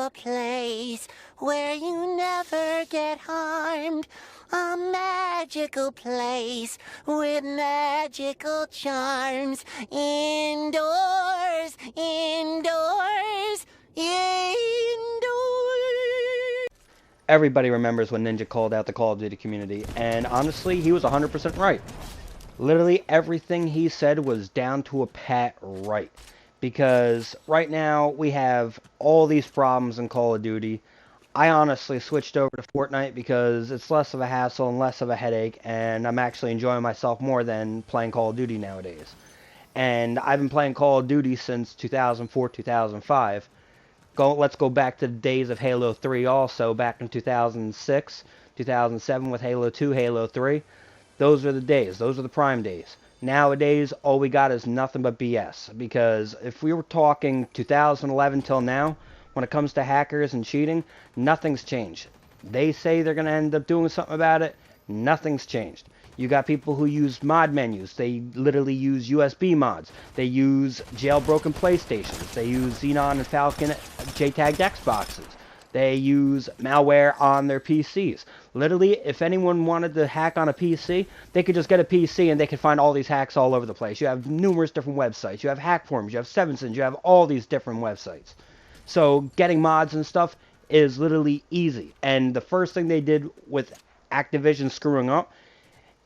a place where you never get harmed. A magical place with magical charms. Indoors, indoors, indoors. Everybody remembers when Ninja called out the Call of Duty community, and honestly, he was 100% right. Literally everything he said was down to a pat right. Because right now, we have all these problems in Call of Duty. I honestly switched over to Fortnite because it's less of a hassle and less of a headache, and I'm actually enjoying myself more than playing Call of Duty nowadays. And I've been playing Call of Duty since 2004, 2005. Let's go back to the days of Halo 3 also, back in 2006, 2007 with Halo 2, Halo 3. Those are the days. Those are the prime days. Nowadays, all we got is nothing but BS. Because if we were talking 2011 till now, when it comes to hackers and cheating, nothing's changed. They say they're going to end up doing something about it. Nothing's changed. You got people who use mod menus. They literally use USB mods. They use jailbroken PlayStations. They use Xenon and Falcon JTAGged Xboxes. They use malware on their PCs. Literally, if anyone wanted to hack on a PC, they could just get a PC and they could find all these hacks all over the place. You have numerous different websites. You have hack forums. You have Sevensons. You have all these different websites. So getting mods and stuff is literally easy. And the first thing they did with Activision screwing up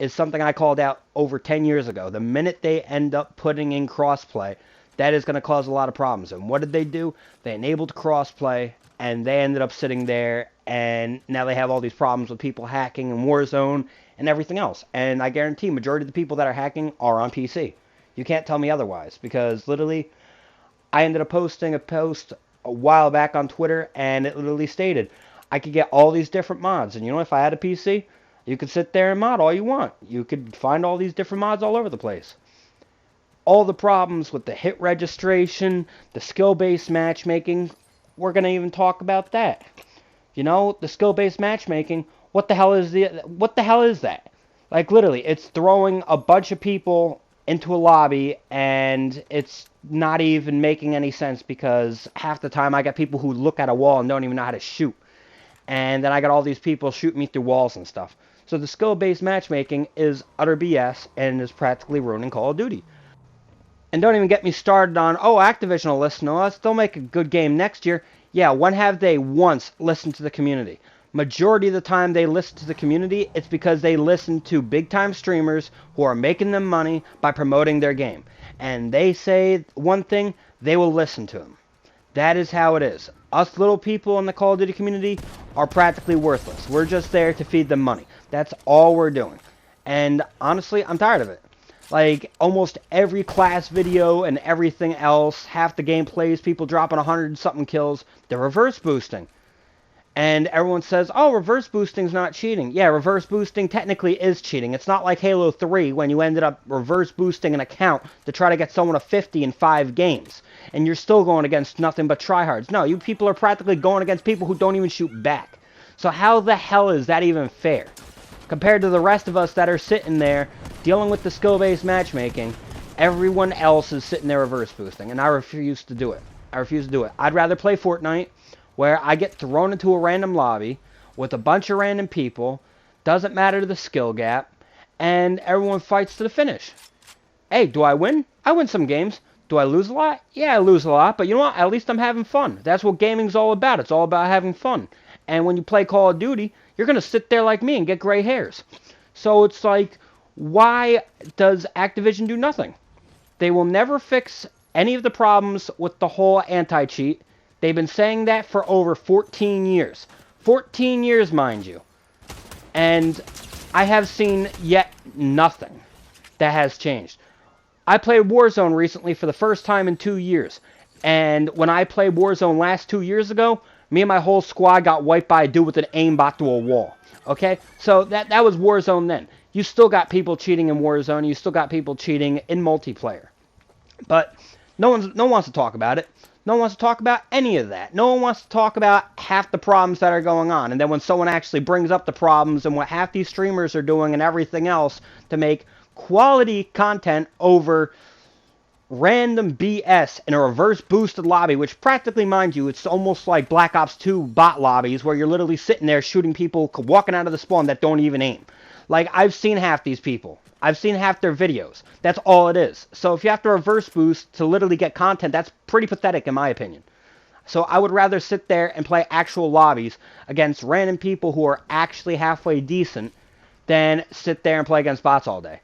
is something I called out over 10 years ago. The minute they end up putting in crossplay, that is going to cause a lot of problems. And what did they do? They enabled crossplay, and they ended up sitting there, and now they have all these problems with people hacking in Warzone and everything else. And I guarantee majority of the people that are hacking are on PC. You can't tell me otherwise, because literally, I ended up posting a post a while back on Twitter, and it literally stated, I could get all these different mods, and you know, if I had a PC, you could sit there and mod all you want. You could find all these different mods all over the place. All the problems with the hit registration, the skill-based matchmaking, we're going to even talk about that. You know, the skill-based matchmaking, what the hell is that? Like, literally, it's throwing a bunch of people into a lobby, and it's not even making any sense, because half the time I got people who look at a wall and don't even know how to shoot. And then I got all these people shooting me through walls and stuff. So the skill-based matchmaking is utter BS and is practically ruining Call of Duty. And don't even get me started on, oh, Activision will listen to us, they'll make a good game next year. Yeah, when have they once listened to the community? Majority of the time they listen to the community, it's because they listen to big-time streamers who are making them money by promoting their game. And they say one thing, they will listen to them. That is how it is. Us little people in the Call of Duty community are practically worthless. We're just there to feed them money. That's all we're doing. And honestly, I'm tired of it. Like, almost every class video and everything else, half the gameplays, people dropping 100-something kills, they're reverse boosting. And everyone says, oh, reverse boosting's not cheating. Yeah, reverse boosting technically is cheating. It's not like Halo 3 when you ended up reverse boosting an account to try to get someone a 50 in 5 games. And you're still going against nothing but tryhards. No, you people are practically going against people who don't even shoot back. So how the hell is that even fair? Compared to the rest of us that are sitting there dealing with the skill-based matchmaking, everyone else is sitting there reverse boosting. And I refuse to do it. I refuse to do it. I'd rather play Fortnite, where I get thrown into a random lobby with a bunch of random people, doesn't matter the skill gap, and everyone fights to the finish. Hey, do I win? I win some games. Do I lose a lot? Yeah, I lose a lot, but you know what? At least I'm having fun. That's what gaming's all about. It's all about having fun. And when you play Call of Duty, you're going to sit there like me and get gray hairs. So it's like, why does Activision do nothing? They will never fix any of the problems with the whole anti-cheat. They've been saying that for over 14 years. 14 years, mind you. And I have seen yet nothing that has changed. I played Warzone recently for the first time in 2 years. And when I played Warzone last 2 years ago, me and my whole squad got wiped by a dude with an aimbot to a wall. Okay? So that was Warzone then. You still got people cheating in Warzone. You still got people cheating in multiplayer. But no one wants to talk about it. No one wants to talk about any of that. No one wants to talk about half the problems that are going on. And then when someone actually brings up the problems and what half these streamers are doing and everything else to make quality content over random BS in a reverse boosted lobby, which practically, mind you, it's almost like Black Ops 2 bot lobbies where you're literally sitting there shooting people walking out of the spawn that don't even aim. Like, I've seen half these people. I've seen half their videos. That's all it is. So if you have to reverse boost to literally get content, that's pretty pathetic in my opinion. So I would rather sit there and play actual lobbies against random people who are actually halfway decent than sit there and play against bots all day.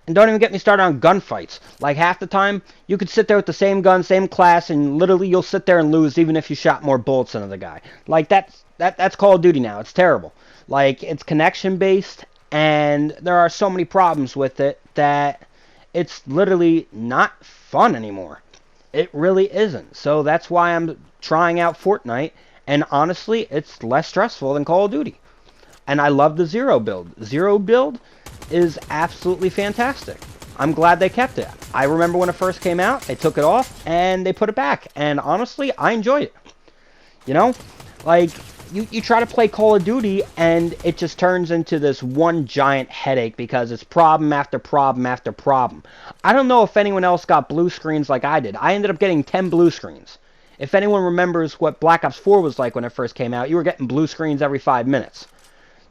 And don't even get me started on gunfights. Like, half the time, you could sit there with the same gun, same class, and literally you'll sit there and lose even if you shot more bullets into the guy. Like, that's Call of Duty now. It's terrible. Like, it's connection-based, and there are so many problems with it that it's literally not fun anymore. It really isn't. So that's why I'm trying out Fortnite, and honestly, it's less stressful than Call of Duty. And I love the Zero build. Zero build is absolutely fantastic. I'm glad they kept it. I remember when it first came out, they took it off, and they put it back. And honestly, I enjoy it. You know? Like, you try to play Call of Duty, and it just turns into this one giant headache because it's problem after problem after problem. I don't know if anyone else got blue screens like I did. I ended up getting 10 blue screens. If anyone remembers what Black Ops 4 was like when it first came out, you were getting blue screens every 5 minutes.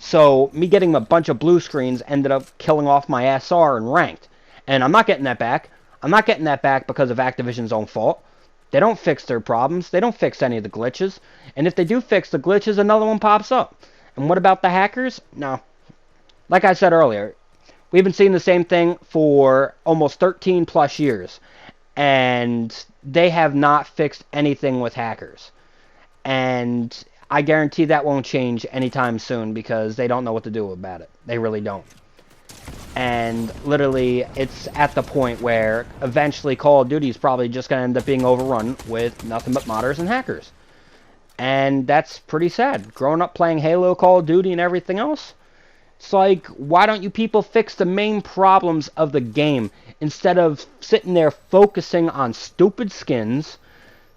So, me getting a bunch of blue screens ended up killing off my SR and ranked. And I'm not getting that back. I'm not getting that back because of Activision's own fault. They don't fix their problems. They don't fix any of the glitches. And if they do fix the glitches, another one pops up. And what about the hackers? No. Like I said earlier, we've been seeing the same thing for almost 13 plus years. And they have not fixed anything with hackers. And I guarantee that won't change anytime soon because they don't know what to do about it. They really don't. And literally, it's at the point where eventually Call of Duty is probably just going to end up being overrun with nothing but modders and hackers. And that's pretty sad. Growing up playing Halo, Call of Duty, and everything else, it's like, why don't you people fix the main problems of the game instead of sitting there focusing on stupid skins,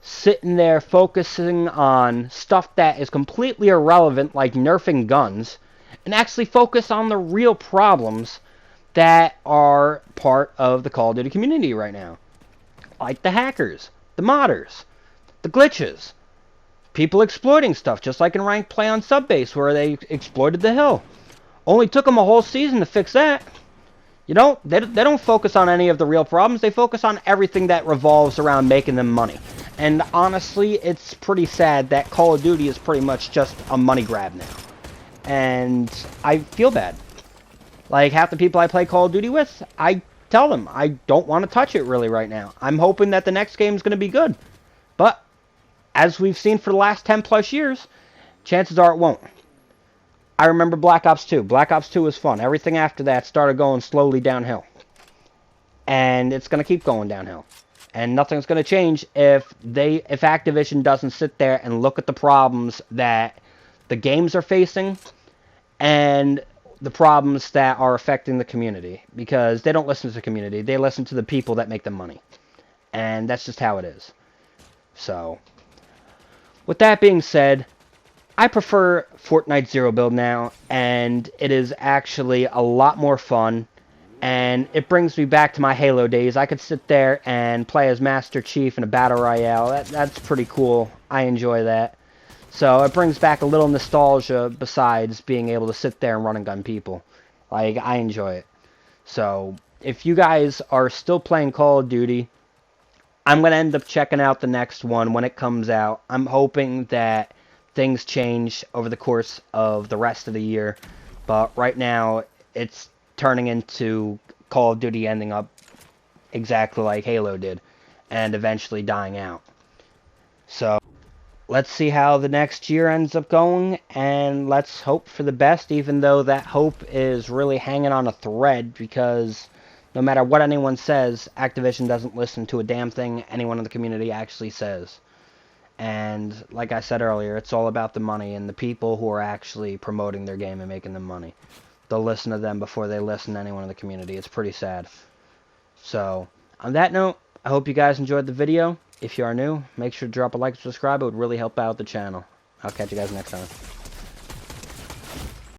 sitting there focusing on stuff that is completely irrelevant, like nerfing guns, and actually focus on the real problems that are part of the Call of Duty community right now. Like the hackers, the modders, the glitches, people exploiting stuff, just like in ranked play on Subbase, where they exploited the hill. Only took them a whole season to fix that. You know, they don't focus on any of the real problems. They focus on everything that revolves around making them money. And honestly, it's pretty sad that Call of Duty is pretty much just a money grab now. And I feel bad. Like, half the people I play Call of Duty with, I tell them I don't want to touch it really right now. I'm hoping that the next game is going to be good. But, as we've seen for the last 10 plus years, chances are it won't. I remember Black Ops 2. Black Ops 2 was fun. Everything after that started going slowly downhill. And it's going to keep going downhill. And nothing's going to change if Activision doesn't sit there and look at the problems that the games are facing and the problems that are affecting the community. Because they don't listen to the community. They listen to the people that make them money. And that's just how it is. So, with that being said, I prefer Fortnite Zero build now, and it is actually a lot more fun, and it brings me back to my Halo days. I could sit there and play as Master Chief in a Battle Royale. That's pretty cool. I enjoy that. So it brings back a little nostalgia besides being able to sit there and run and gun people. Like, I enjoy it. So, if you guys are still playing Call of Duty, I'm going to end up checking out the next one when it comes out. I'm hoping that things change over the course of the rest of the year. But right now, it's turning into Call of Duty ending up exactly like Halo did. And eventually dying out. So, let's see how the next year ends up going. And let's hope for the best, even though that hope is really hanging on a thread. Because no matter what anyone says, Activision doesn't listen to a damn thing anyone in the community actually says. And like I said earlier, it's all about the money and the people who are actually promoting their game and making them money. They'll listen to them before they listen to anyone in the community. It's pretty sad. So, on that note, I hope you guys enjoyed the video. If you are new, make sure to drop a like and subscribe. It would really help out the channel. I'll catch you guys next time.